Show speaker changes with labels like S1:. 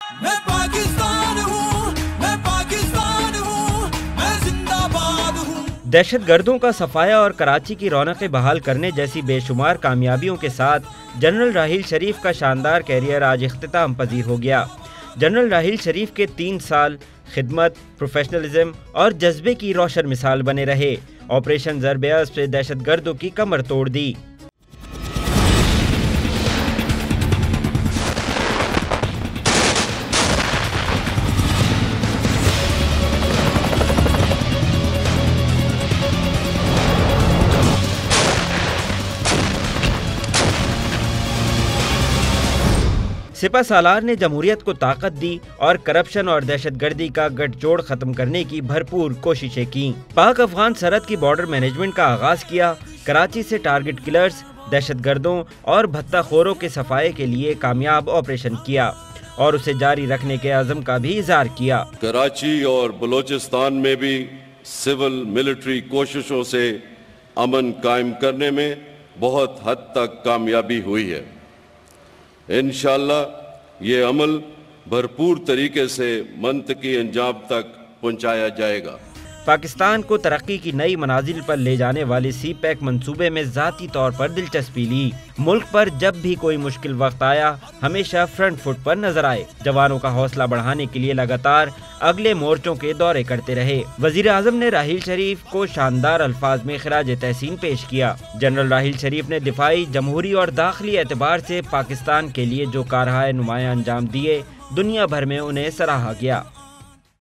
S1: मैं पाकिस्तान हूँ, मैं पाकिस्तान हूँ, मैं जिंदाबाद हूँ।
S2: दहशतगर्दों का सफाया और कराची की रौनकें बहाल करने जैसी बेशुमार कामयाबियों के साथ जनरल राहील शरीफ का शानदार कैरियर आज इख्तिताम पजीर हो गया। जनरल राहील शरीफ के 3 साल खिदमत, प्रोफेशनलिज्म और जज्बे की रोशन मिसाल बने रहे। ऑपरेशन ज़रब-ए-अज़्ब से दहशतगर्दों की कमर तोड़ दी। सिपह सालार ने जमहूरियत को ताकत दी और करप्शन और दहशतगर्दी का गठजोड़ खत्म करने की भरपूर कोशिशें की। पाक अफगान सरहद की बॉर्डर मैनेजमेंट का आगाज किया। कराची से टारगेट किलर्स, दहशतगर्दों और भत्ताखोरों के सफाये के लिए कामयाब ऑपरेशन किया और उसे जारी रखने के अज़म का भी इज़हार किया।
S3: कराची और बलोचिस्तान में भी सिविल मिलिट्री कोशिशों से अमन कायम करने में बहुत हद तक कामयाबी हुई है। इंशाअल्लाह ये अमल भरपूर तरीके से मंतकी अंजाम तक पहुंचाया जाएगा।
S2: पाकिस्तान को तरक्की की नई मनाजिल पर ले जाने वाले सी-पैक मंसूबे में ज़ाती तौर पर दिलचस्पी ली। मुल्क पर जब भी कोई मुश्किल वक्त आया हमेशा फ्रंट फुट पर नजर आए। जवानों का हौसला बढ़ाने के लिए लगातार अगले मोर्चों के दौरे करते रहे। वजीर आज़म ने राहील शरीफ को शानदार अल्फाज में खिराज तहसीन पेश किया। जनरल राहील शरीफ ने दिफाई, जमहूरी और दाखिली एतबार से पाकिस्तान के लिए जो कारहाय नुमायां अंजाम दिए, दुनिया भर में उन्हें सराहा गया।